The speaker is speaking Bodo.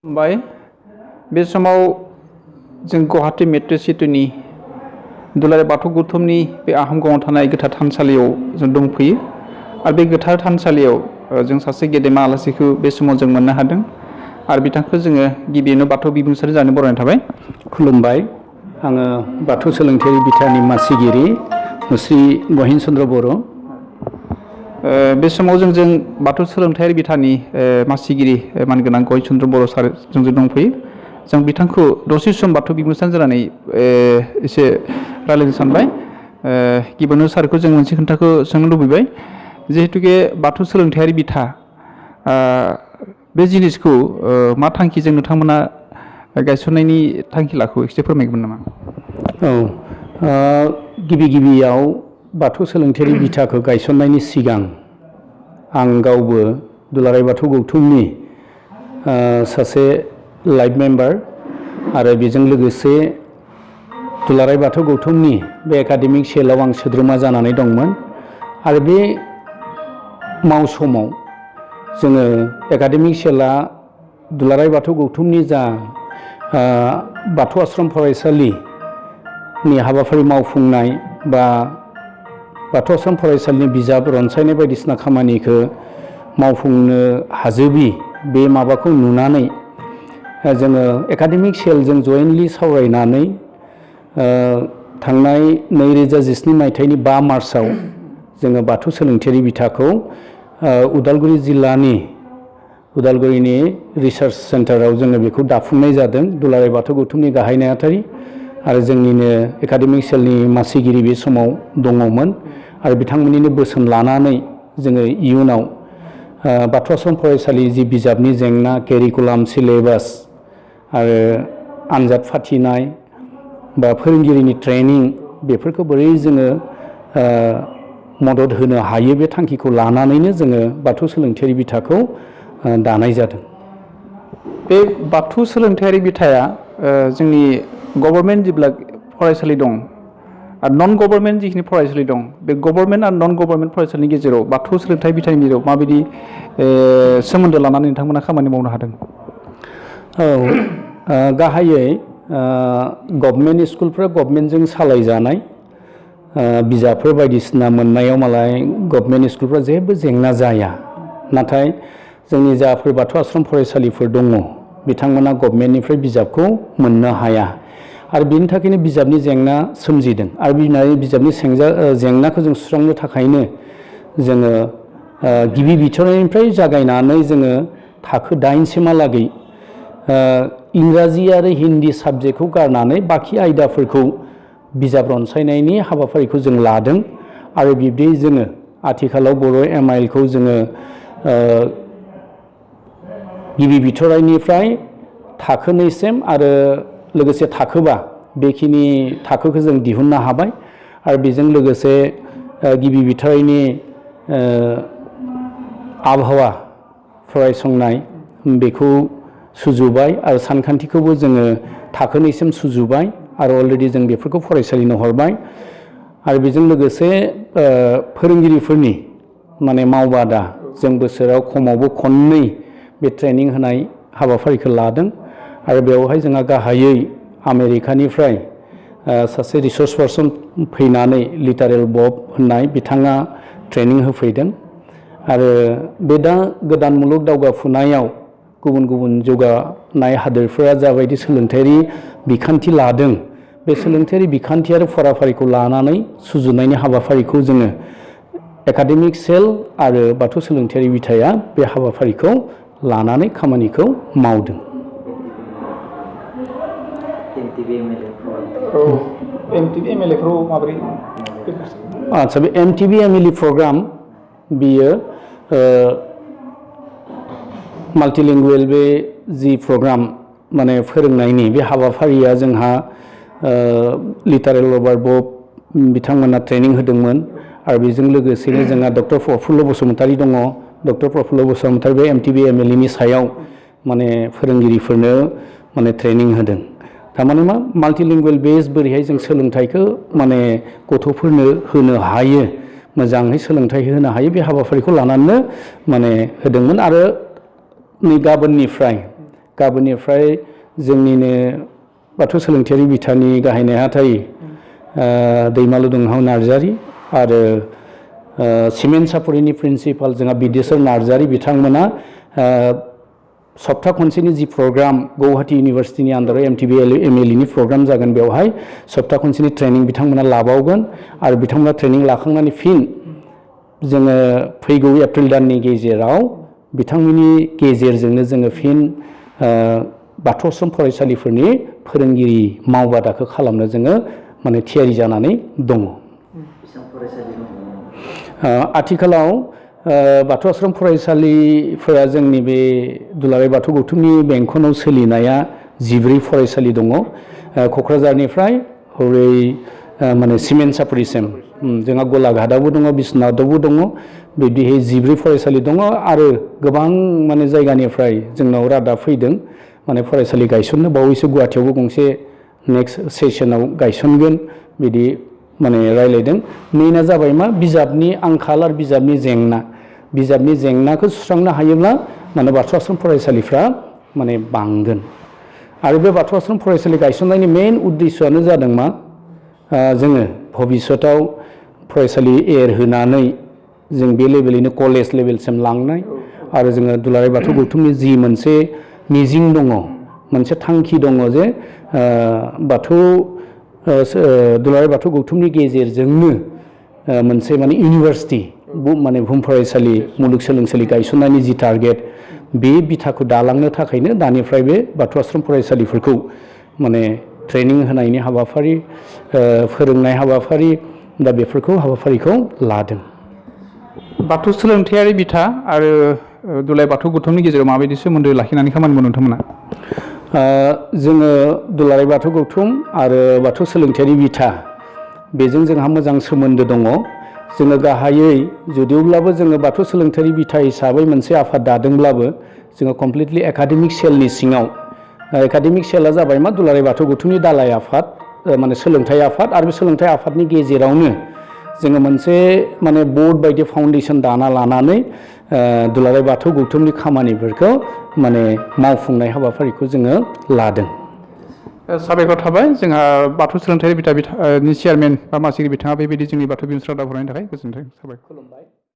बाय बे समाव जों गुवाहाटी मेट्रो सिटीनि दुलाराय बाथौ गौथुमनि बे आहमगावआव थानाय गोथार थानसालियाव जों दंफैयो आरो बे गोथार थानसालियाव जों सासे गेदेमा आलासिखौ बे समाव जों मोननो हादों आरो बिथांखौ जोङो गिबियावनो बाथौ बिबुंसार जानो बरायनाय थाबाय। खुलुमबाय। आङो बाथौ सोलोंथायारि बिथानि मासिगिरि श्री गहिन चन्द्र बर'। बे समाव जों बाथौ सोलोंथायारि बिथानि मासिगिरि मानगोनां गहिन चन्द्र बर' सार जों दंफैयो। जों बिथांखौ दसे सम बाथौ बिबुंसार जानानै एसे रायज्लायनो सानबाय। गिबियावनो सारखौ जों मोनसे खोथाखौ सोंनो लुबैबाय, जिहेतुके बाथौ सोलोंथायारि बिथा बे जिनिसखौ मा थांखिजों नोंथांमोना गायसननायनि थांखि लाखौ एसे फोरमायगोन नामा? गिबि गिबियाव बाथौ सोलोंथायारि बिथाखौ गायसननायनि सिगां आं गावबो दुलाराय बाथौ गौथुमनि सासे लाइफ मेम्बार आरो बेजों लोगोसे दुलाराय बाथौ गौथुमनि बे एकाडेमिक सेलआव आं सोद्रोमा जानानै दंमोन आरो बे मावसमाव जोङो एकाडेमिक सेलआ दुलाराय बाथौ गौथुमनि जा बाथौ आश्रम फरायसालिनि हाबाफारि मावफुंनाय बा बाथौ आश्रम फरायसालिनि बिजाब रनसायनाय बायदिसिना खामानिखौ मावफुंनो हाजोबि बे माबाखौ नुनानै जोङो एकाडेमिक सेलजों जयेन्टलि सावरायनानै थांनाय 2017 मायथाइनि 5 मार्चआव जोङो बाथौ सोलोंथायारि बिथाखौ उदालगुरि जिल्लानि उदालगुरिनि रिसार्च सेन्टाराव जोङो बेखौ दाफुंनाय जादों। दुलाराय बाथौ गौथुमनि गाहाय नेहाथारि आरो जोंनिनो एकाडेमिक सेलनि मासिगिरि बे समाव दङमोन आरो बिथांमोननिनो बोसोन लानानै जोङो इयुनाव बाथौ आश्रम फरायसालि जि बिजाबनि जेंना, केरिकुलाम, सिलेबास आरो आनजाद फाथिनाय बा फोरोंगिरिनि ट्रेनिं बेफोरखौ बोरै जोङो मदद होनो हायो बे थांखिखौ लानानैनो जोङो बाथौ सोलोंथायारि बिथाखौ दानाय जादों। बे बाथौ सोलोंथायारि बिथाया जोंनि गभर्नमेन्ट जेब्ला फरायसालि दं आरो नन गभर्नमेन्ट जिखिनि फरायसालि दं, बे गभर्नमेन्ट आरो नन गभर्नमेन्ट फरायसालिनि गेजेराव बाथौ सोलोंथाइ बिथानि गेजेराव माबायदि सोमोन्दो लानानै नोंथांमोना खामानि मावनो हादों? गाहायै गभर्नमेन्ट स्कुलफ्रा गभर्नमेन्टजों सालायजानाय बिजाबफोर बायदिसिना मोननायाव मालाय गभर्नमेन्ट स्कुलफ्रा जेबो जेंना जाया। नाथाय जोंनि जाफोर बाथौ आश्रम फरायसालिफोर दङ बिथांमोना गभर्नमेन्टनिफ्राय बिजाबखौ मोननो हाया आरो बिनि थाखायनो बिजाबनि जेंना सोमजिदों आरो बिजाबनि जेंनाखौ जों सुस्रांनो थाखायनो जोङो गिबि बिथोननिफ्राय जागायनानै जोङो थाखो 8 सिमहालागै इंराजि आरो हिन्दी साबजेक्टखौ गारनानै बाखि आयदाफोरखौ बिजाब रनसायनायनि हाबाफारिखौ जों लादों आरो बिब्दि जोङो आथिखालाव बर' MIL खौ जोङो गिबि बिथोराइनिफ्राय थाखो 2 सिम आरो लोगोसे थाखो 5 बेखिनि थाखोखौ जों दिहुननो हाबाय आरो बेजों लोगोसे गिबि बिथोराइनि आबहावा फरायसंनाय बेखौ सुजुबाय आरो सानखान्थिखौबो जोङो थाखो 2 सिम सुजुबाय आरो अलरेडि जों बेफोरखौ फरायसालिनो हरबाय आरो बेजों लोगोसे फोरोंगिरिफोरनि माने मावबादा जों बोसोराव खमावबो खननै बे ट्रेनिं होनाय हाबाफारिखौ लादों आरो बेवहाय जोंहा गाहायै आमेरिकानिफ्राय सासे रिसर्च पार्सन फैनानै लिटारेल बब होननाय बिथाङा ट्रेनिं होफैदों आरो बे दा गोदान मुलुग दावगाफुनायाव गुबुन गुबुन जौगानाय हादोरफोरा जाबायदि सोलोंथायारि बिखान्थि लादों बे सोलोंथायारि बिखान्थि आरो फराफारिखौ लानानै सुजुनायनि हाबाफारिखौ जोङो एकाडेमिक सेल आरो बाथौ सोलोंथायारि बिथाया बे हाबाफारिखौ लानानै खामानिखौ मावदों। MTB MLA फ्राव माबोरै? आदसा बे MTB MLA प्रग्राम बियो माल्टिलिंगुवेल बे जि प्रग्राम माने फोरोंनायनि बे हाबाफारिया जोंहा लिटारेल रबार्ट बब बिथांमोना ट्रेनिं होदोंमोन आरो बेजों लोगोसेनो जोंहा डक्टर प्रफुल्ल बसुमतारी दङ। डक्टर प्रफुल्ल बसुमतारी बे MTB MLA नि सायाव माने फोरोंगिरिफोरनो माने ट्रेनिं होदों। थारमाने मा माल्टिलिंगुवेल बेस बोरैहाय जों सोलोंथाइखौ माने गथ'फोरनो होनो हायो, मोजाङै सोलोंथाइ होनो हायो बे हाबाफारिखौ लानानैनो माने होदोंमोन आरो नै गाबोननिफ्राय गाबोननिफ्राय जोंनिनो बाथौ सोलोंथायारि बिथानि गाहाय नेहाथारि दैमालु दुंहाव नार्जारि आरो सिमेन्ट सापरिनि प्रिन्सिपाल जोंहा बिदेश्वर नार्जारि बिथांमोना सप्ता खनसेनि जि प्रग्राम गुवाहाटी इउनिभार्सिटिनि आन्दाराव MTB MLE प्रग्राम जागोन बेवहाय सप्ता खनसेनि ट्रेनिं बिथांमोना लाबावगोन आरो बिथांमोना ट्रेनिं लाखांनानै फिन जोङो फैगौ एप्रिल दाननि गेजेराव बिथांमोननि गेजेरजोंनो जोङो फिन बाथौ आश्रम फरायसालिफोरनि फोरोंगिरि मावबादाखौ खालामनो जोङो माने थियारि जानानै दङ। आथिखालाव बाथौ आश्रम फरायसालिफोरा जोंनि बे दुलाराय बाथौ गौथुमनि बेंखनाव सोलिनाया 14 फरायसालि दङ। क'क्राझारनिफ्राय हरै माने सिमेन्ट सापरिसिम जोंहा गलाघाटआवबो दङ, बिश्वनाथआवबो दङ, बिदिहाय 14 फरायसालि दङ आरो गोबां माने जायगानिफ्राय जोंनाव रादाब फैदों माने फरायसालि गायसननो बावैसो गुवाहाटीयावबो गंसे नेक्स्ट सेसनाव गायसनगोन बिदि माने रायलायदों। मेइना जाबाय मा बिजाबनि आंखाल आरो बिजाबनि जेंनाखौ सुस्रांनो हायोब्ला माने बाथौ आश्रम फरायसालिफ्रा माने बांगोन आरो बे बाथौ आश्रम फरायसालि गायसननायनि मेइन उद्देश्यआनो जादों मा जोङो भबिष्यताव फरायसालि एरहोनानै जों बे लेभेलैनो कलेज लेभेलसिम लांनाय आरो जोङो दुलाराय बाथौ गौथुमनि जि मोनसे मिजिं दङ, मोनसे थांखि दङ जे दुलाराय बाथौ गौथुमनि गेजेरजोंनो मोनसे माने इउनिभार्सिटि माने बुहुम फरायसालि मुलुगसोलोंसालि गायसननायनि जि टारगेट बे बिथाखौ दालांनो थाखायनो दानिफ्राय बे बाथौ आश्रम फरायसालिफोरखौ माने ट्रेनिं होनायनि हाबाफारि फोरोंनाय हाबाफारि दा बेफोरखौ हाबाफारिखौ लादों। बाथौ सोलोंथायारि बिथा आरो दुलाराय बाथौ गौथुमनि गेजेराव माबायदि सोमोन्दो लाखिनानै खामानि मावो नोंथांमोना? जोङो दुलाराय बाथौ गौथुम आरो बाथौ सोलोंथायारि बिथा बेजों जोंहा मोजां सोमोन्दो दङ। जोङो गाहायै जुदिब्लाबो जोङो बाथौ सोलोंथायारि बिथा हिसाबै मोनसे आफाद दादोंब्लाबो जोङो कमप्लिटलि एकाडेमिक सेलनि सिङाव एकाडेमिक सेला जाबाय मा दुलाराय बाथौ गौथुमनि दालाय आफाद माने सोलोंथाइ आफाद आरो बे सोलोंथाइ आफादनि गेजेरावनो जोङो मोनसे माने बोर्ड बायदि फाउन्डेसन दाना लानानै दुलाराय बाथौ गौथुमनि खामानिफोरखौ माने मावफुंनाय हाबाफारिखौ जोङो लादों। साबायखर थाबाय जोंहा बाथौ सोलोंथायारि बिथानि चेयारमेन बा मासिगिरि बिथाङा बेबायदि जोंनि बाथौ बिबुंथि रादाब हरनायनि थाखाय गोजोन्थों। साबायखर। खुलुमबाय।